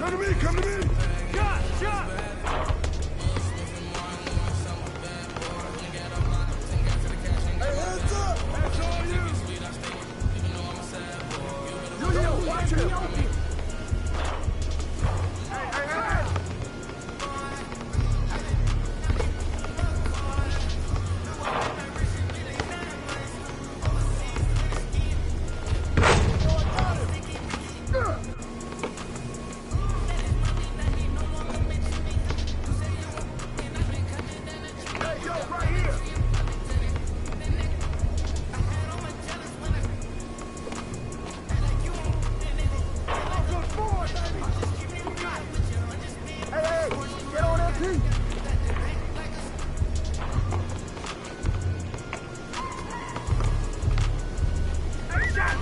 Come to me, come to me! Shot, shot! Hey, hands up! That's all you! Yo, watch him! Hey! Hey, yo, right here! Good boy, baby! Hey, get on that P! Hey, shot!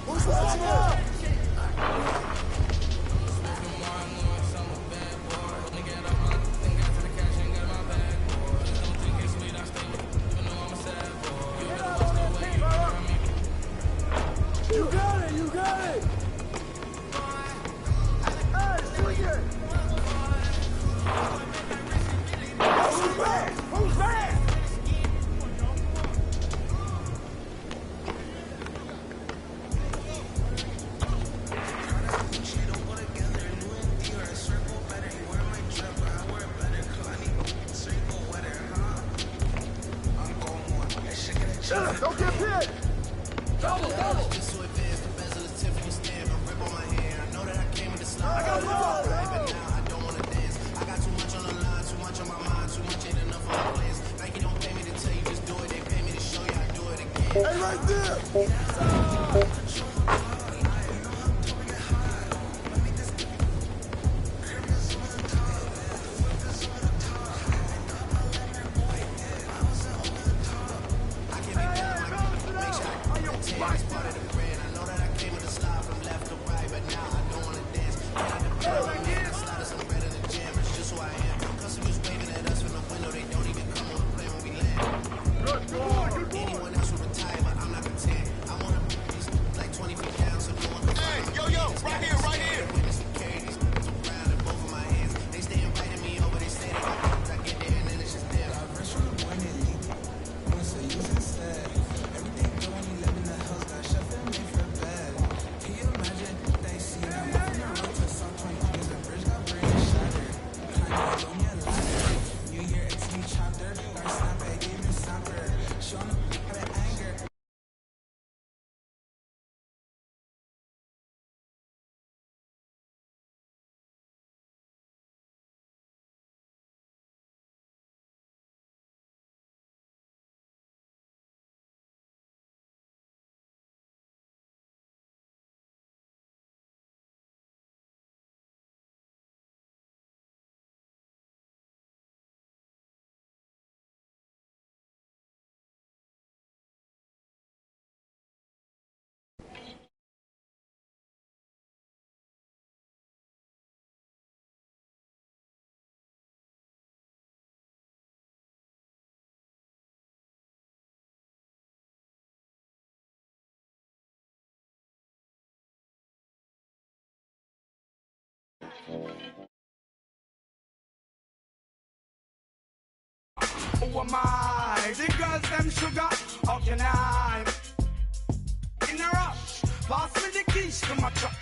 Who's watching out? You got it, you got it! Hey, swing it! Who's back? Who's back? Don't get hit! Double! Just so advanced, the bezel is Tiffany stamp. I'm rip on my hand. I know that I came with the slide. I got love! But now I don't wanna dance. I got too much on the line, too much on my mind, too much ain't enough on my plans. Nike don't pay me to tell you just do it. They pay me to show you I do it again. Hey, right there! It's part of the brand. I know that I came with a slide from left to right, but now I don't wanna dance. Get out the pro, man. Slide us better than jam. It's just who I am. Customers waving at us from the window. They don't even come on the plane when we land. Good boy! Anyone else will retire, but I'm not content. I wanna be like 20 feet down, so no one can find me. Yo, right here, right here! Witness who carry these around in both of my hands. They stay inviting me over. They say they got I get there and then it's just them. Who am I? The girls them sugar. How can I? In a rush, pass me the keys to my truck.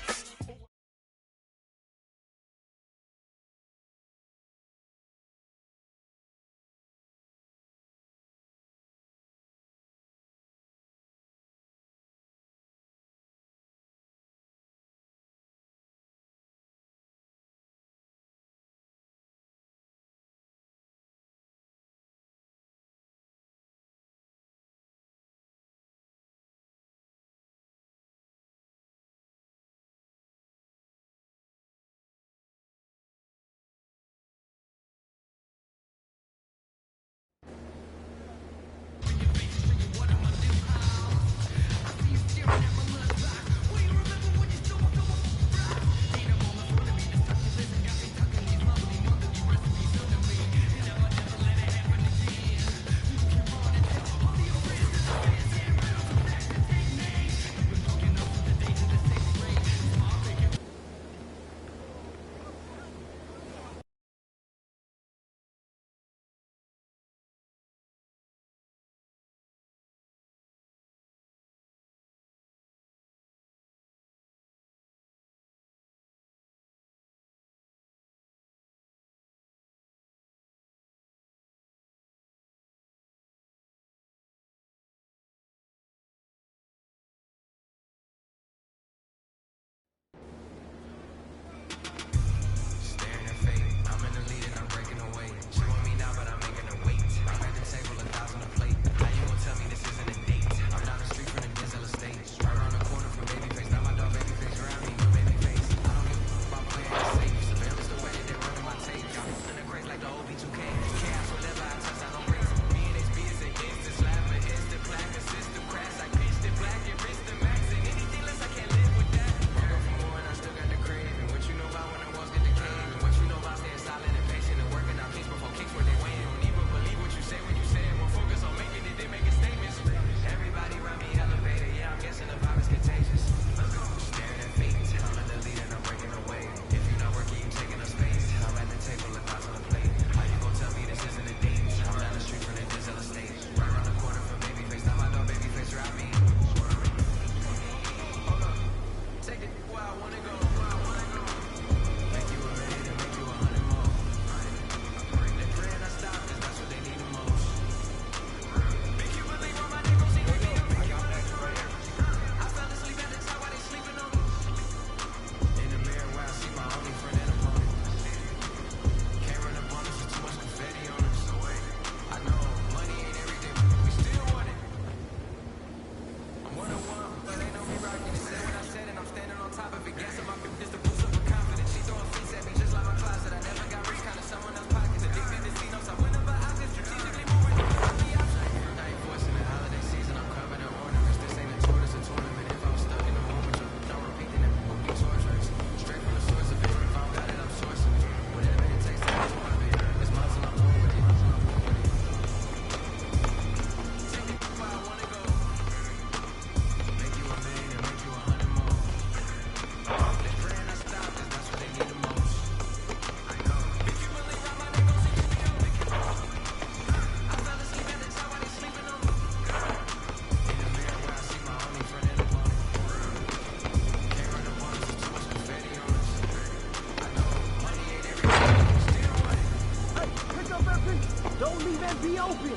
Don't leave MB open.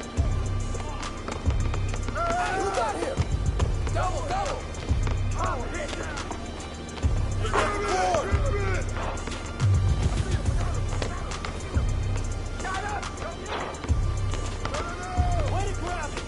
Hey, who got him? Double. Oh, hit now. Shut up. Way to grab it.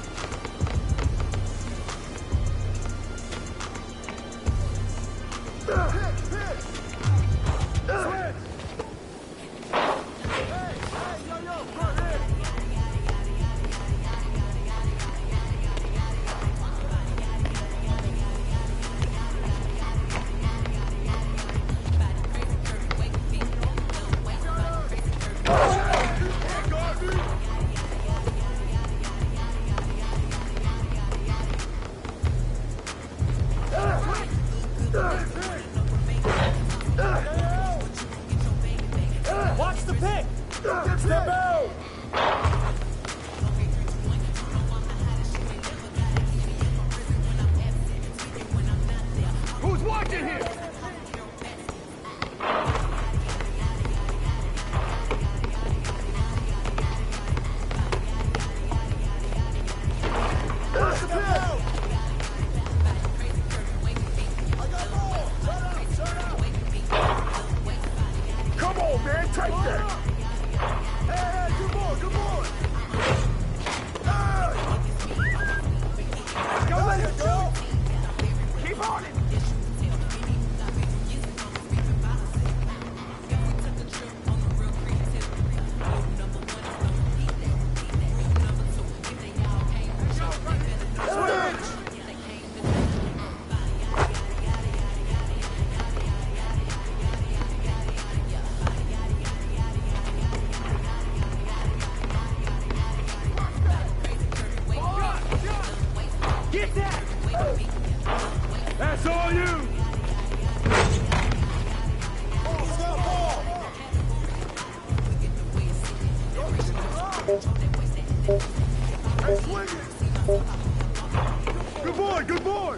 Watch the pick! Step out! Who's watching here? Watch the pick! Come on, man, take that! Hey, good boy! Hey! Go, let it go! Keep on it! Get that! That's all you! Hey, swing it! Good boy!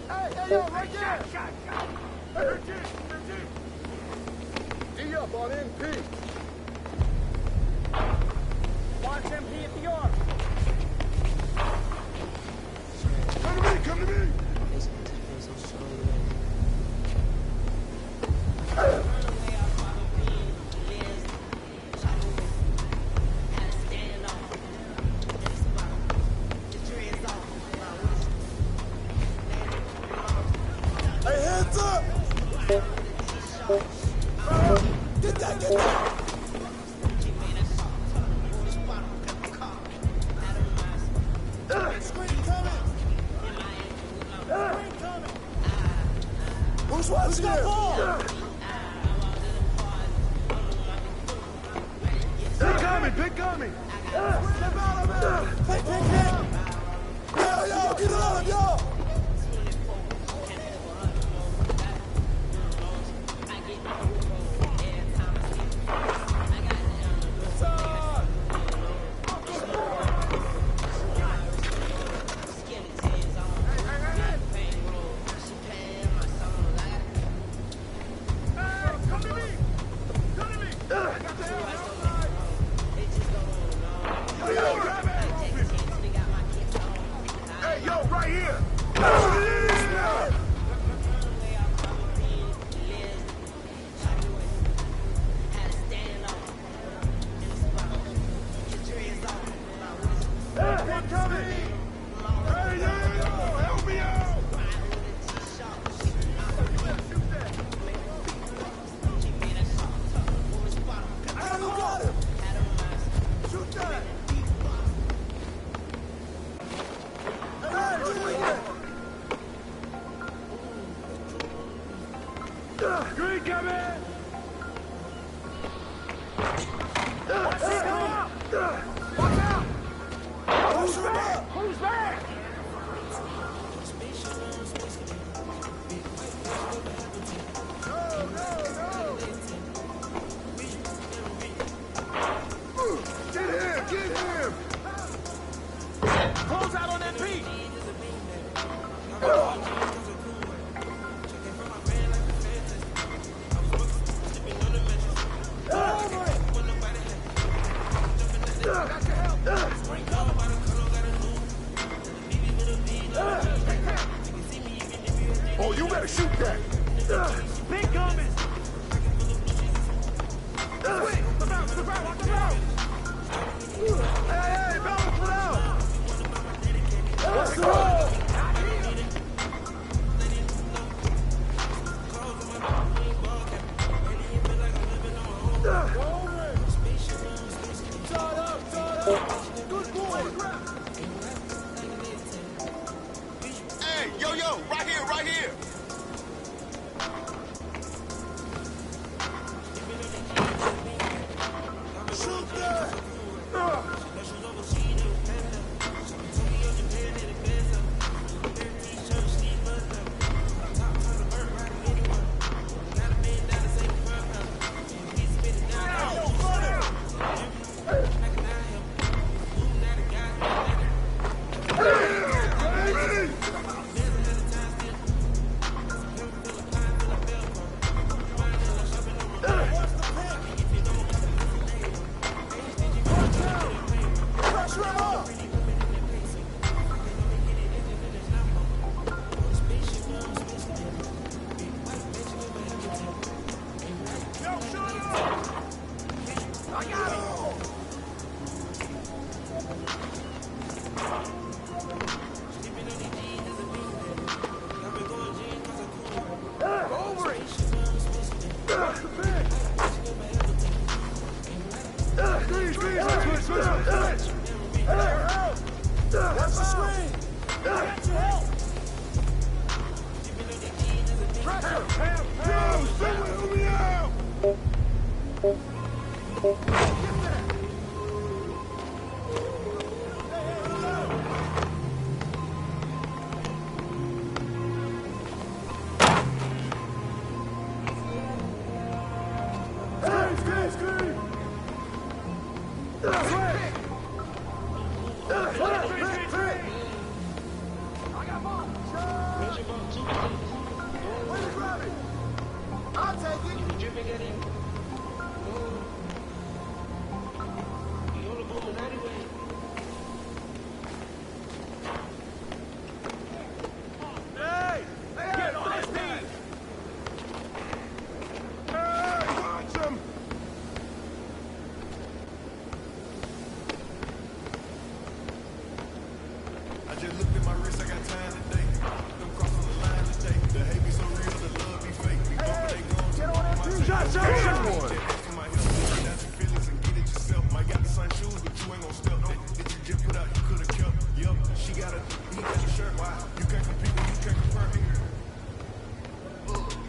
Hey, yo, right there! D up on MP. Watch MP at the arm. Come to me! Hey, hands up! Get that! Screen coming! Who's watching here? Pick coming! Step out of it! Pick! Yo, get on him, yo! Hey, yo, right here! Who's back? Get him! Close out on that beat! Oh, you better shoot that! Big coming! Quick! Look out! Look out! Watch him out! Hey, balance it out! Let's go! Good boy! Hey, yo, right here, right here! Shoot that! What's the screen? I got your help. Pressure. Yo, someone help me out. I'll take it. Hey! Get on his feet! Hey, watch him! I just looked at my wrist, I got time today. Them crossing the line today. The hate be so real, the love be fake. We go where they going, Get on that feet! Shot! That's your feelings and get it yourself. Might got the same shoes, but you ain't gon' step. Did you just put out, you could've kept. Yup, she got a, he got a shirt. Why? You can't compete when you can't compare here.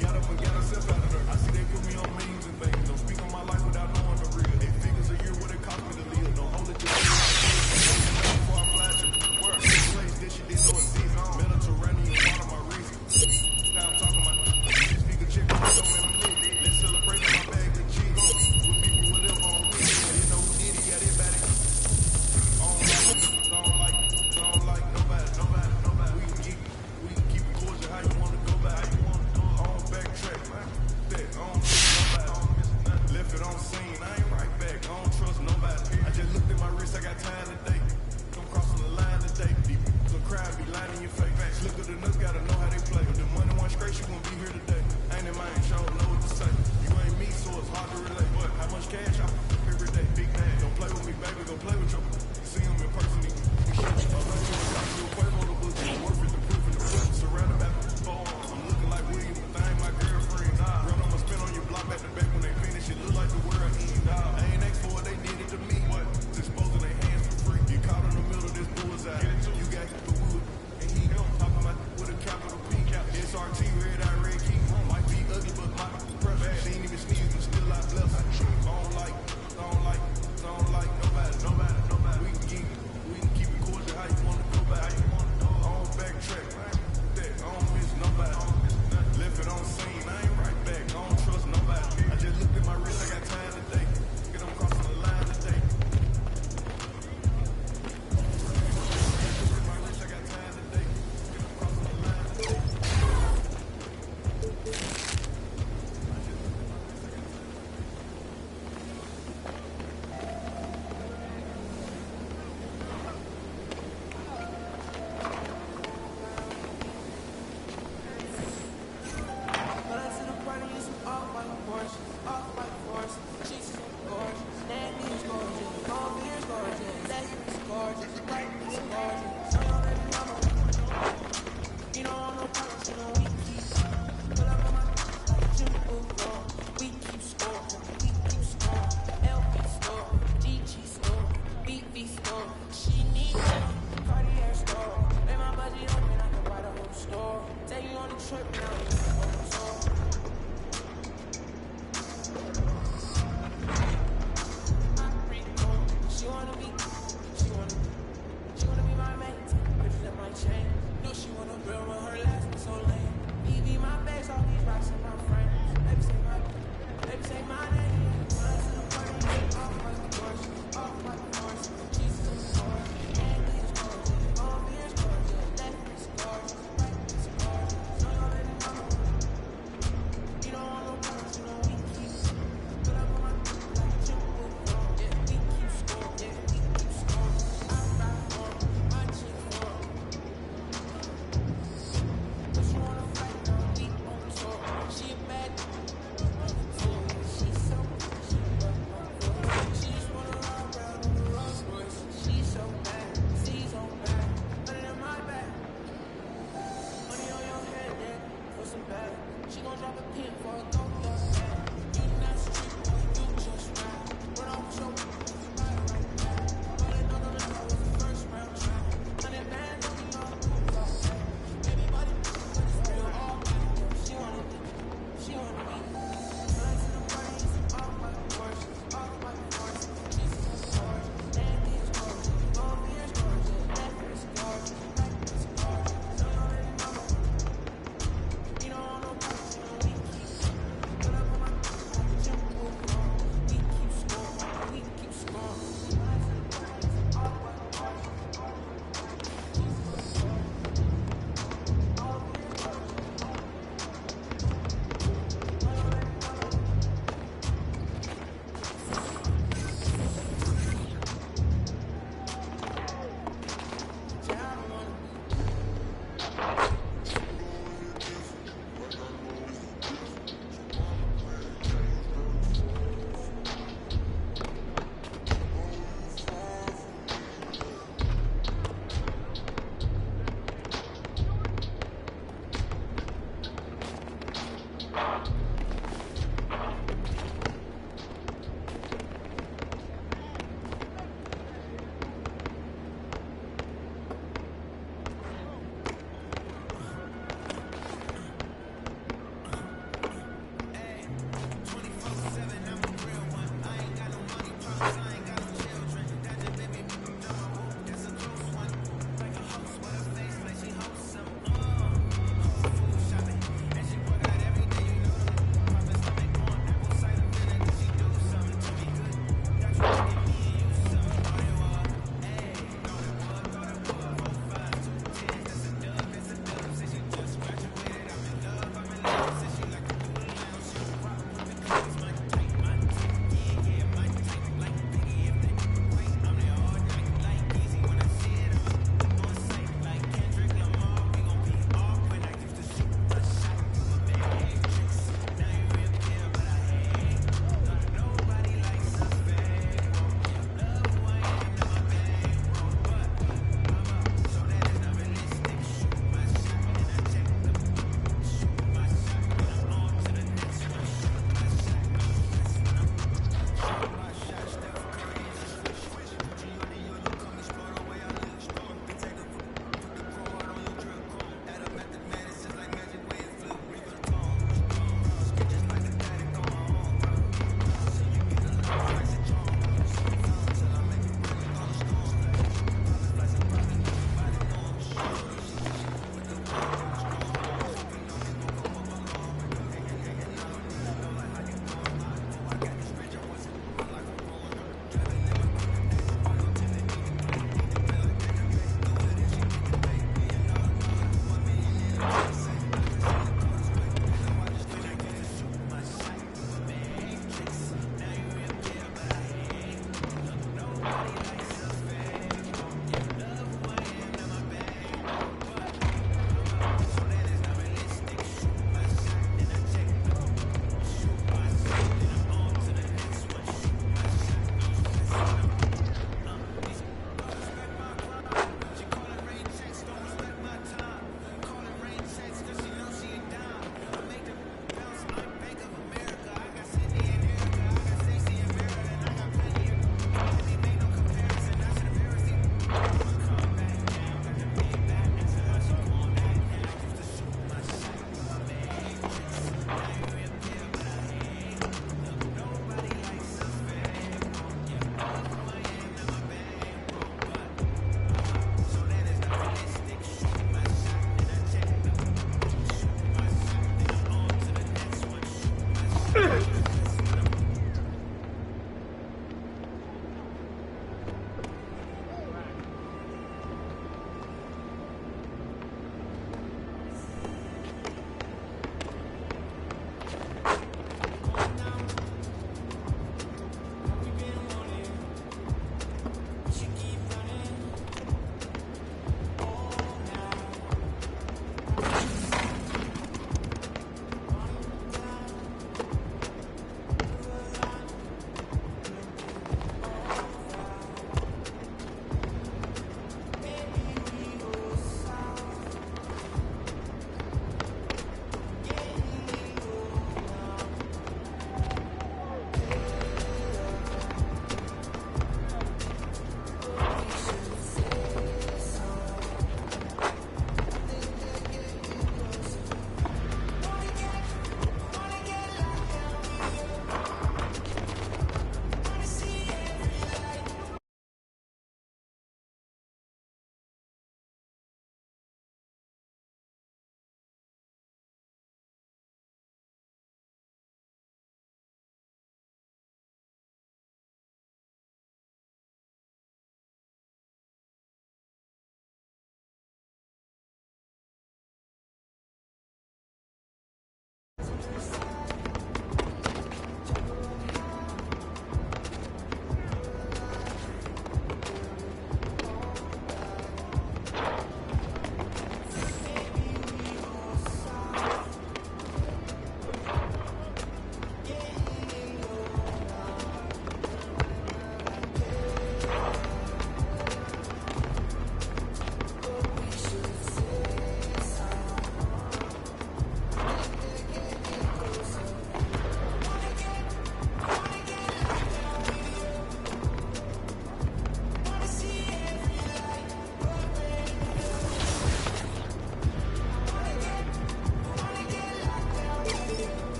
Got up and got herself out of her. I see they put me on memes and things. Don't speak on my life without knowing the real. 8 figures a year, what it cost me to live. Don't hold it to the before I flash it. Where? Place this shit didn't know exist. Mediterranean water, my reason. Now I'm talking about this figure chick. Let's celebrate my bag.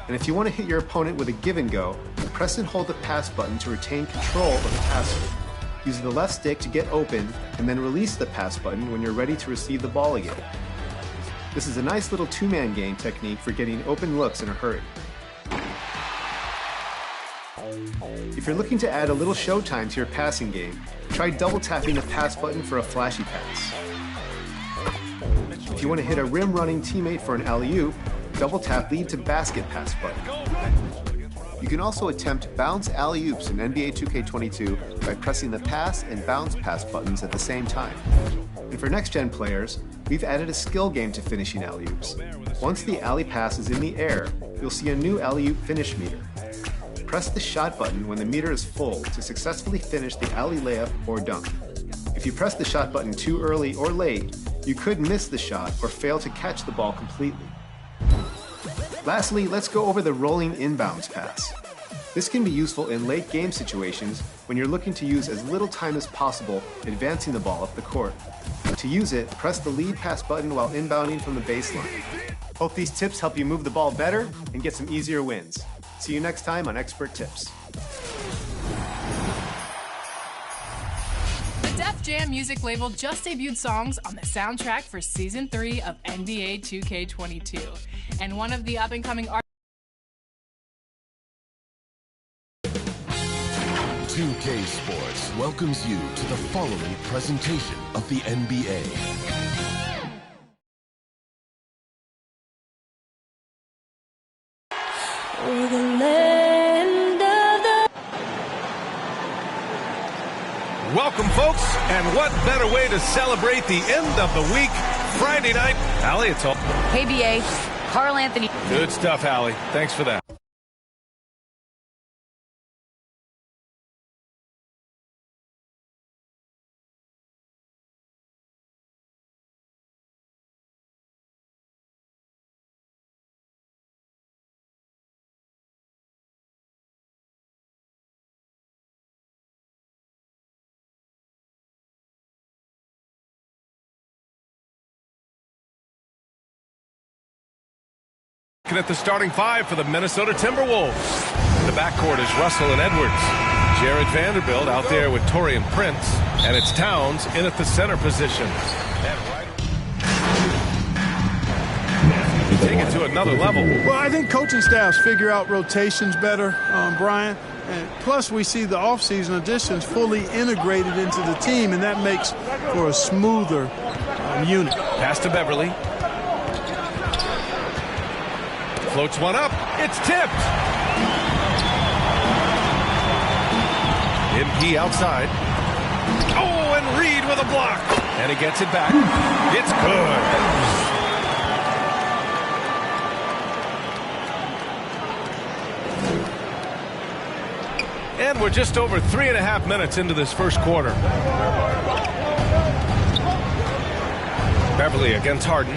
And if you want to hit your opponent with a give and go, press and hold the pass button to retain control of the passer. Use the left stick to get open, and then release the pass button when you're ready to receive the ball again. This is a nice little two-man game technique for getting open looks in a hurry. If you're looking to add a little showtime to your passing game, try double tapping the pass button for a flashy pass. If you want to hit a rim-running teammate for an alley-oop, double tap lead to basket pass button. You can also attempt bounce alley-oops in NBA 2K22 by pressing the pass and bounce pass buttons at the same time. And for next-gen players, we've added a skill game to finishing alley-oops. Once the alley pass is in the air, you'll see a new alley-oop finish meter. Press the shot button when the meter is full to successfully finish the alley layup or dunk. If you press the shot button too early or late, you could miss the shot or fail to catch the ball completely. Lastly, let's go over the rolling inbounds pass. This can be useful in late game situations when you're looking to use as little time as possible advancing the ball up the court. To use it, press the lead pass button while inbounding from the baseline. Hope these tips help you move the ball better and get some easier wins. See you next time on Expert Tips. The Def Jam music label just debuted songs on the soundtrack for Season 3 of NBA 2K22. And one of the up-and-coming artists 2K Sports welcomes you to the following presentation of the NBA. Welcome, folks, and what better way to celebrate the end of the week? Friday night. Allie, it's all. Hey, BA. Carl Anthony. Good stuff, Allie. Thanks for that. Looking at the starting five for the Minnesota Timberwolves. In the backcourt is Russell and Edwards. Jared Vanderbilt out there with Taurean Prince. And it's Towns in at the center position. You take it to another level. Well, I think coaching staffs figure out rotations better, Brian. And plus, we see the offseason additions fully integrated into the team, and that makes for a smoother unit. Pass to Beverly. Floats one up. It's tipped. MP outside. Oh, and Reed with a block. And he gets it back. It's good. And we're just over 3.5 minutes into this first quarter. Beverly against Harden.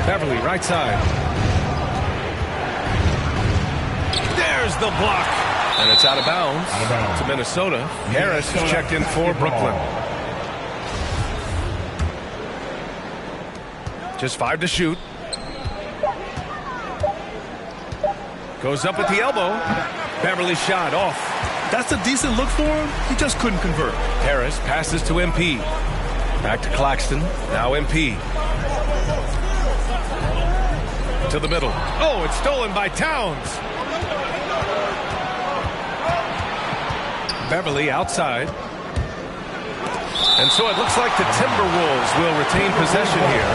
Beverly, right side. There's the block. And it's out of bounds to Minnesota. Harris checked in for Brooklyn. Just 5 to shoot. Goes up at the elbow. Beverly shot off. That's a decent look for him. He just couldn't convert. Harris passes to MP. Back to Claxton. Now MP. To the middle. Oh, it's stolen by Towns. Beverly outside. And so it looks like the Timberwolves will retain possession here.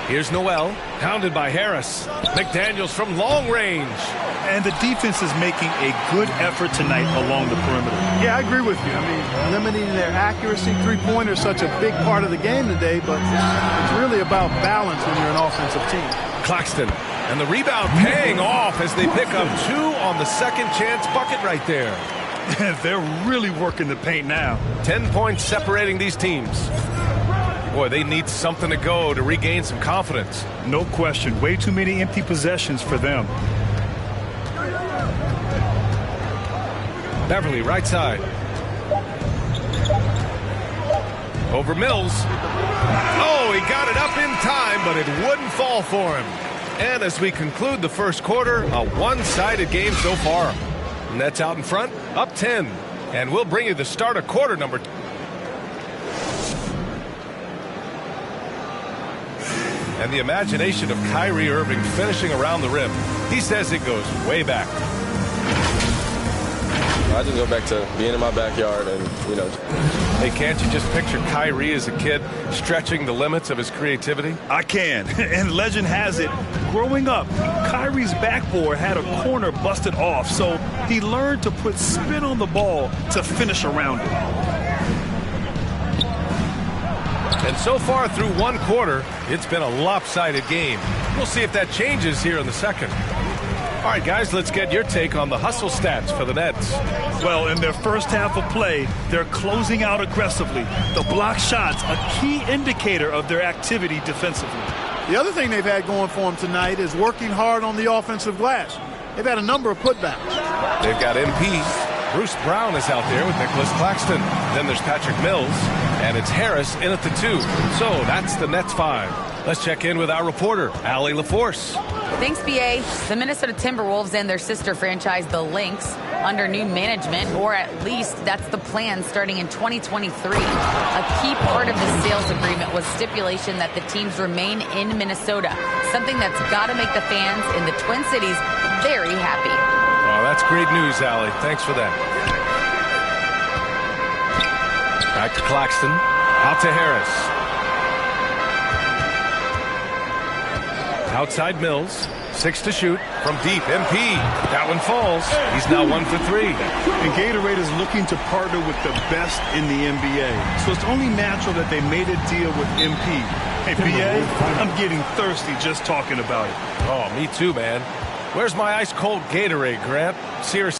Here's Noel, pounded by Harris. McDaniels from long range. And the defense is making a good effort tonight along the perimeter. Yeah, I agree with you. I mean, limiting their accuracy, three-pointer is such a big part of the game today, but it's really about balance when you're an offensive team. Claxton, and the rebound paying off as they pick up 2 on the second chance bucket right there. They're really working the paint now. 10 points separating these teams. Boy, they need something to go to regain some confidence. No question. Way too many empty possessions for them. Beverly, right side. Over Mills. Oh, he got it up in time, but it wouldn't fall for him. And as we conclude the first quarter, a one-sided game so far. Nets out in front, up 10. And we'll bring you the start of quarter number 2. And the imagination of Kyrie Irving finishing around the rim. He says it goes way back. I just go back to being in my backyard and, you know. Hey, can't you just picture Kyrie as a kid stretching the limits of his creativity? I can. And legend has it, growing up, Kyrie's backboard had a corner busted off, so he learned to put spin on the ball to finish around it. And so far through one quarter, it's been a lopsided game. We'll see if that changes here in the second. All right, guys, let's get your take on the hustle stats for the Nets. Well, in their first half of play, they're closing out aggressively. The block shots, a key indicator of their activity defensively. The other thing they've had going for them tonight is working hard on the offensive glass. They've had a number of putbacks. They've got MP. Bruce Brown is out there with Nicholas Claxton. Then there's Patrick Mills, and it's Harris in at the 2. So that's the Nets 5. Let's check in with our reporter, Allie LaForce. Thanks, BA. The Minnesota Timberwolves and their sister franchise, the Lynx, under new management, or at least that's the plan starting in 2023. A key part of the sales agreement was stipulation that the teams remain in Minnesota, something that's got to make the fans in the Twin Cities very happy. Oh, that's great news, Allie. Thanks for that. Back to Claxton. Out to Harris. Outside Mills. 6 to shoot. From deep, MP. That one falls. He's now 1 for 3. And Gatorade is looking to partner with the best in the NBA. So it's only natural that they made a deal with MP. Hey, BA, I'm getting thirsty just talking about it. Oh, me too, man. Where's my ice-cold Gatorade, Grant? Seriously.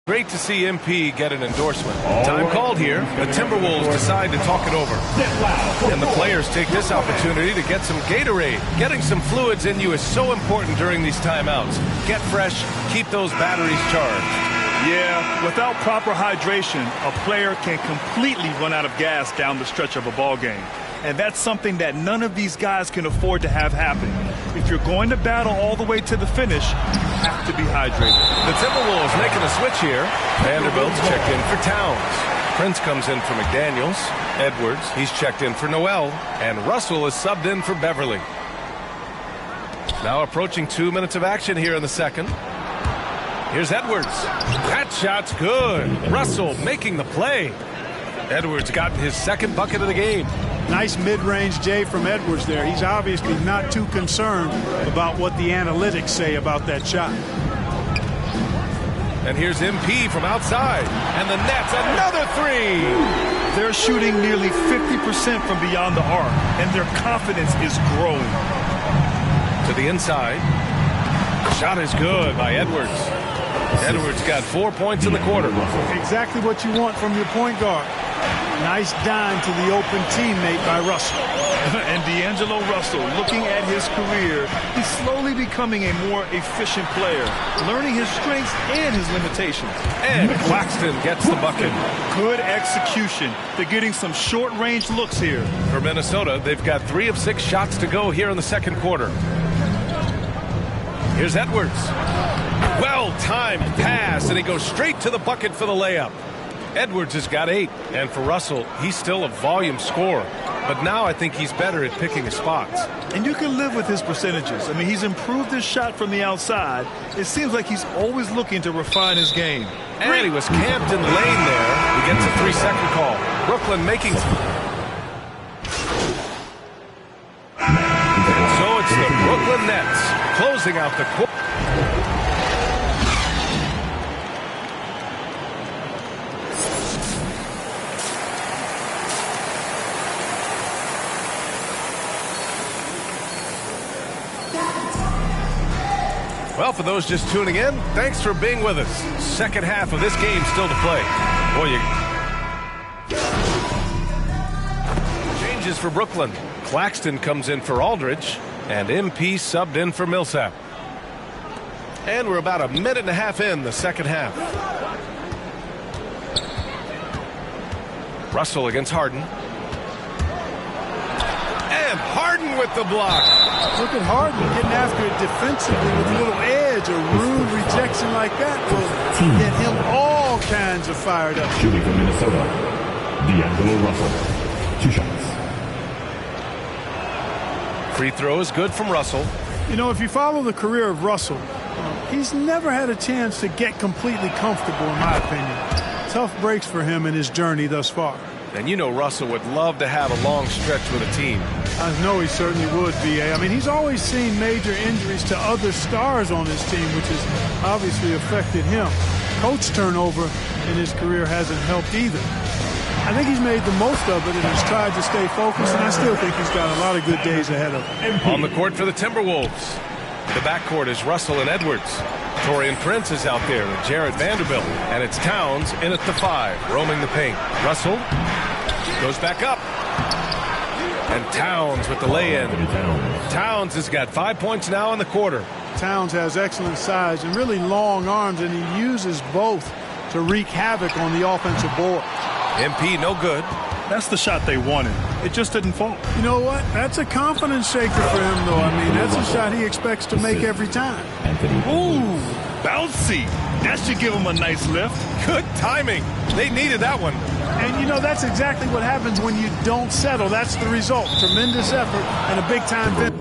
Great to see MP get an endorsement. Time called here. The Timberwolves decide to talk it over. And the players take this opportunity to get some Gatorade. Getting some fluids in you is so important during these timeouts. Get fresh, keep those batteries charged. Yeah, without proper hydration, a player can completely run out of gas down the stretch of a ball game. And that's something that none of these guys can afford to have happen. If you're going to battle all the way to the finish, you have to be hydrated. The Timberwolves making a switch here. Vanderbilt's checked in for Towns. Prince comes in for McDaniels. Edwards, he's checked in for Noel. And Russell is subbed in for Beverly. Now approaching 2 minutes of action here in the second. Here's Edwards. That shot's good. Russell making the play. Edwards got his second bucket of the game. Nice mid-range J from Edwards there. He's obviously not too concerned about what the analytics say about that shot. And here's MP from outside. And the Nets, another 3. They're shooting nearly 50% from beyond the arc, and their confidence is growing. To the inside. Shot is good by Edwards. Edwards got 4 points in the quarter. Exactly what you want from your point guard. Nice dime to the open teammate by Russell. And D'Angelo Russell, looking at his career, he's slowly becoming a more efficient player, learning his strengths and his limitations. And Claxton gets the bucket. Good execution. They're getting some short-range looks here. For Minnesota, they've got 3 of 6 shots to go here in the second quarter. Here's Edwards. Well-timed pass, and he goes straight to the bucket for the layup. Edwards has got 8, and for Russell, he's still a volume scorer. But now I think he's better at picking his spots. And you can live with his percentages. I mean, he's improved his shot from the outside. It seems like he's always looking to refine his game. And he was camped in lane there. He gets a 3-second call. Brooklyn making... So it's the Brooklyn Nets closing out the quarter. Well, for those just tuning in, thanks for being with us. Second half of this game still to play. Boy, changes for Brooklyn. Claxton comes in for Aldridge, and MP subbed in for Millsap. And we're about a minute and a half in the second half. Russell against Harden. And Harden with the block. Look at Harden getting after it defensively with a little edge. A rude rejection like that will get him all kinds of fired up. Shooting from Minnesota, D'Angelo Russell. 2 shots. Free throw is good from Russell. You know, if you follow the career of Russell, he's never had a chance to get completely comfortable, in my opinion. Tough breaks for him in his journey thus far. And you know Russell would love to have a long stretch with a team. I know he certainly would, B.A. I mean, he's always seen major injuries to other stars on his team, which has obviously affected him. Coach turnover in his career hasn't helped either. I think he's made the most of it and has tried to stay focused, and I still think he's got a lot of good days ahead of him. On the court for the Timberwolves, the backcourt is Russell and Edwards. Torian Prince is out there with Jarrett Vanderbilt, and it's Towns in at the 5, roaming the paint. Russell goes back up, and Towns with the lay-in. Towns has got 5 points now in the quarter. Towns has excellent size and really long arms, and he uses both to wreak havoc on the offensive board. MP no good. That's the shot they wanted. It just didn't fall. You know what? That's a confidence shaker for him, though. I mean, that's a shot he expects to make every time. Ooh, bouncy. That should give him a nice lift. Good timing. They needed that one. And, you know, that's exactly what happens when you don't settle. That's the result. Tremendous effort and a big-time finish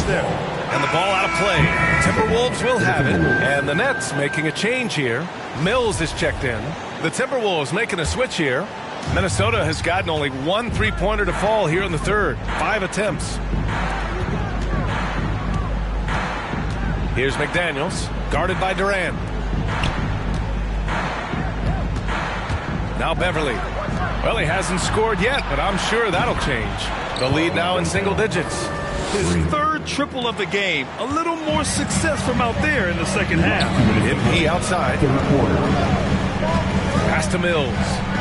there. And the ball out of play. Timberwolves will have it. And the Nets making a change here. Mills is checked in. The Timberwolves making a switch here. Minnesota has gotten only 1 3-pointer to fall here in the third. 5 attempts. Here's McDaniels, guarded by Durant. Now Beverly. Well, he hasn't scored yet, but I'm sure that'll change. The lead now in single digits. His third triple of the game. A little more success from out there in the second half. MP outside. Pass to Mills.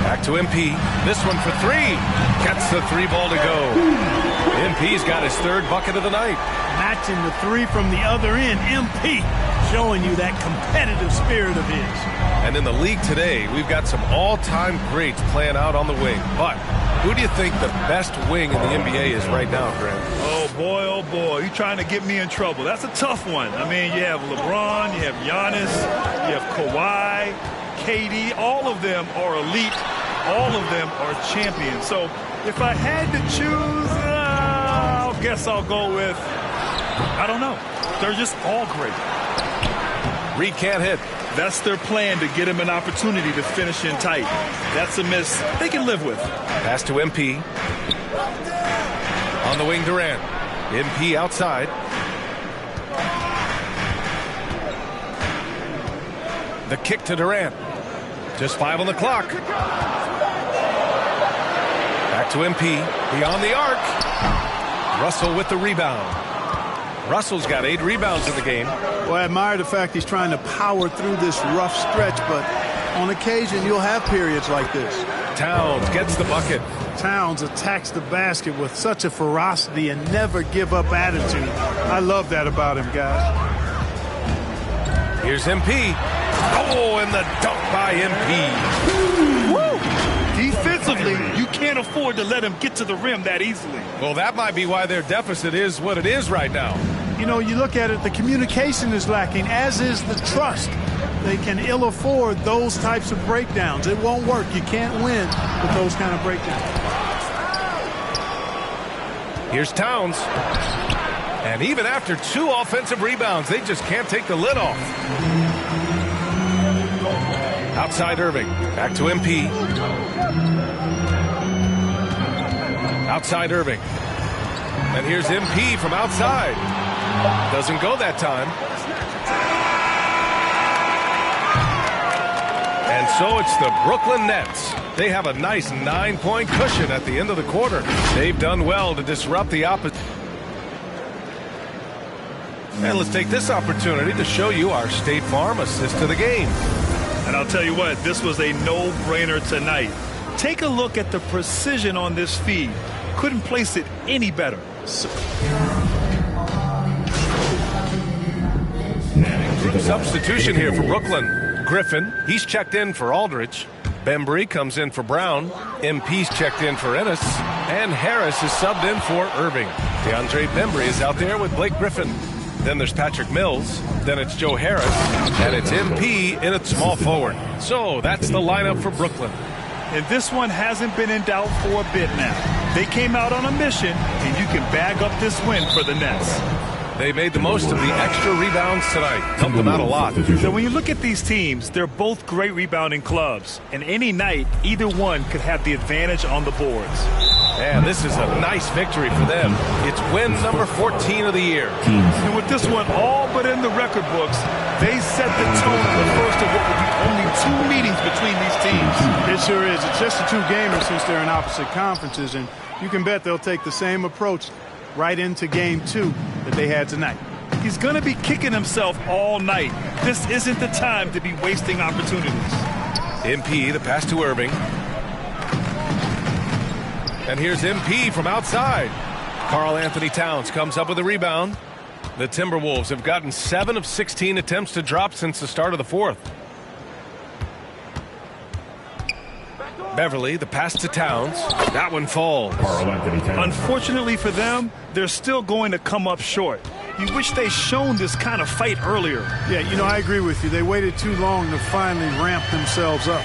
Back to MP. This one for 3. Gets the 3 ball to go. MP's got his 3rd bucket of the night. Matching the 3 from the other end. MP showing you that competitive spirit of his. And in the league today, we've got some all-time greats playing out on the wing. But who do you think the best wing in the NBA is right now, Grant? Oh, boy, you're trying to get me in trouble. That's a tough one. I mean, you have LeBron, you have Giannis, you have Kawhi, KD. All of them are elite. All of them are champions. So if I had to choose, I guess I'll go with, I don't know. They're just all great. Reed can't hit. That's their plan, to get him an opportunity to finish in tight. That's a miss they can live with. Pass to MP. On the wing, Durant. MP outside. The kick to Durant. Just 5 on the clock. Back to MP. Beyond the arc. Russell with the rebound. Russell's got 8 rebounds in the game. Well, I admire the fact he's trying to power through this rough stretch, but on occasion you'll have periods like this. Towns gets the bucket. Towns attacks the basket with such a ferocity and never give up attitude. I love that about him, guys. Here's MP. Oh, and the dunk by MP. Woo! Defensively, you can't afford to let him get to the rim that easily. Well, that might be why their deficit is what it is right now. You know, you look at it, the communication is lacking, as is the trust. They can ill afford those types of breakdowns. It won't work. You can't win with those kind of breakdowns. Here's Towns. And even after 2 offensive rebounds, they just can't take the lid off. Outside Irving. Back to MP. Outside Irving. And here's MP from outside. Doesn't go that time. And so it's the Brooklyn Nets. They have a nice 9-point cushion at the end of the quarter. They've done well to disrupt the opposite. And let's take this opportunity to show you our State Farm assist to the game. And I'll tell you what, this was a no-brainer tonight. Take a look at the precision on this feed. Couldn't place it any better. Substitution here for Brooklyn. Griffin, he's checked in for Aldridge. Bembry comes in for Brown. MP's checked in for Ennis. And Harris is subbed in for Irving. DeAndre Bembry is out there with Blake Griffin. Then there's Patrick Mills. Then it's Joe Harris. And it's MP in at small forward. So that's the lineup for Brooklyn. And this one hasn't been in doubt for a bit now. They came out on a mission, and you can bag up this win for the Nets. They made the most of the extra rebounds tonight. Helped them out a lot. So when you look at these teams, they're both great rebounding clubs. And any night, either one could have the advantage on the boards. And this is a nice victory for them. It's win number 14 of the year. And with this one all but in the record books, they set the tone for the first of what will be only 2 meetings between these teams. It sure is. It's just a 2-gamer since they're in opposite conferences, and you can bet they'll take the same approach right into game 2 that they had tonight. He's going to be kicking himself all night. This isn't the time to be wasting opportunities. MP, the pass to Irving. And here's MP from outside. Karl Anthony Towns comes up with a rebound. The Timberwolves have gotten 7 of 16 attempts to drop since the start of the fourth. Beverly, the pass to Towns. That one falls. Unfortunately for them, they're still going to come up short. You wish they shown this kind of fight earlier. Yeah, you know, I agree with you. They waited too long to finally ramp themselves up.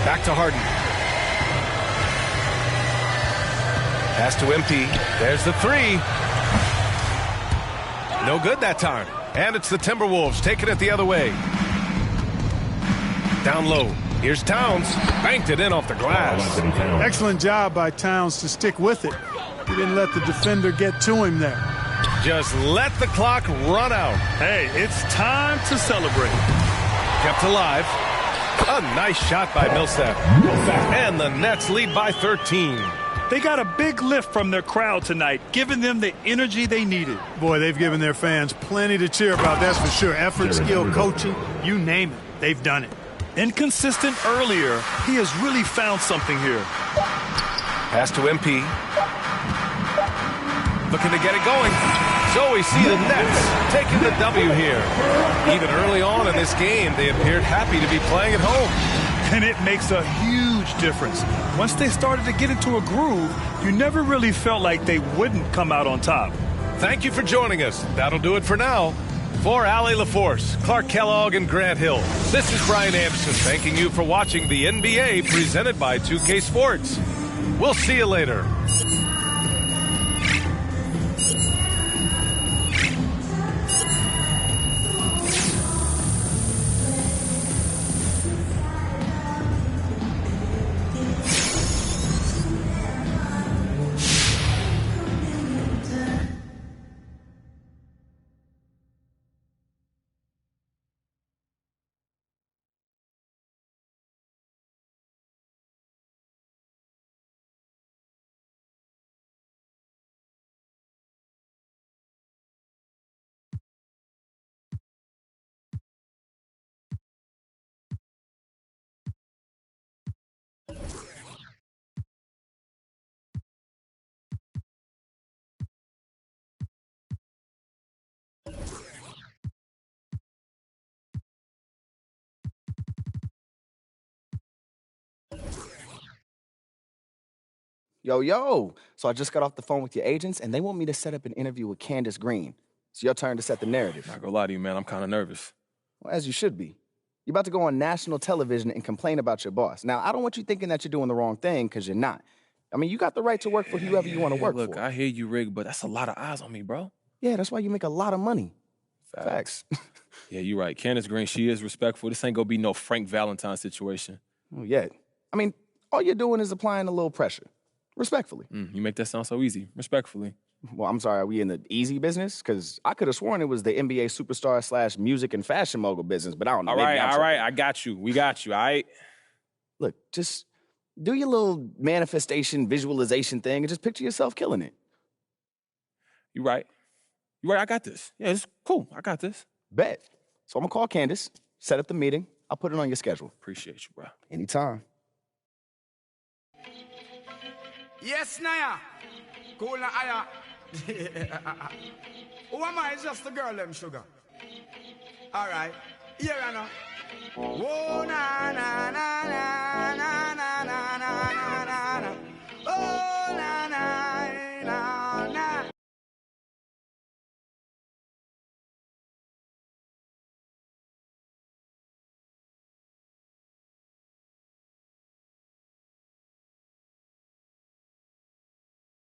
Back to Harden. Pass to MP. There's the 3. No good that time. And it's the Timberwolves taking it the other way. Down low. Here's Towns. Banked it in off the glass. Excellent job by Towns to stick with it. He didn't let the defender get to him there. Just let the clock run out. Hey, it's time to celebrate. Kept alive. A nice shot by Millsap. And the Nets lead by 13. They got a big lift from their crowd tonight, giving them the energy they needed. Boy, they've given their fans plenty to cheer about, that's for sure. Effort, skill, coaching, you name it. They've done it. Inconsistent earlier, he has really found something here. Pass to MP. Looking to get it going. So we see the Nets taking the W here. Even early on in this game, they appeared happy to be playing at home. And it makes a huge difference. Once they started to get into a groove, you never really felt like they wouldn't come out on top. Thank you for joining us. That'll do it for now. For Allie LaForce, Clark Kellogg, and Grant Hill, this is Brian Anderson thanking you for watching the NBA presented by 2K Sports. We'll see you later. Yo, so I just got off the phone with your agents, and they want me to set up an interview with Candace Green. It's your turn to set the narrative. Not gonna lie to you, man. I'm kind of nervous. Well, as you should be. You're about to go on national television and complain about your boss. Now, I don't want you thinking that you're doing the wrong thing, because you're not. I mean, you got the right to work for whoever you want to work Look, for. I hear you, Rig, but that's a lot of eyes on me, bro. Yeah, that's why you make a lot of money. Facts. Yeah, you're right. Candace Green, she is respectful. This ain't gonna be no Frank Valentine situation. Oh, yeah. I mean, all you're doing is applying a little pressure. Respectfully. You make that sound so easy. Respectfully. Well, I'm sorry, are we in the easy business? Because I could have sworn it was the NBA superstar / music and fashion mogul business, but I don't know. All right, I got you. We got you, all right? Look, just do your little manifestation, visualization thing and just picture yourself killing it. You right. You right, I got this. Yeah, it's cool. I got this. Bet. So I'm going to call Candace, set up the meeting. I'll put it on your schedule. Appreciate you, bro. Anytime. Yes, Naya. Cool na aya. Who am I? It's just the girl, them sugar. Alright. Here I know. Oh, na na na na na na na na na na. Oh, na na na.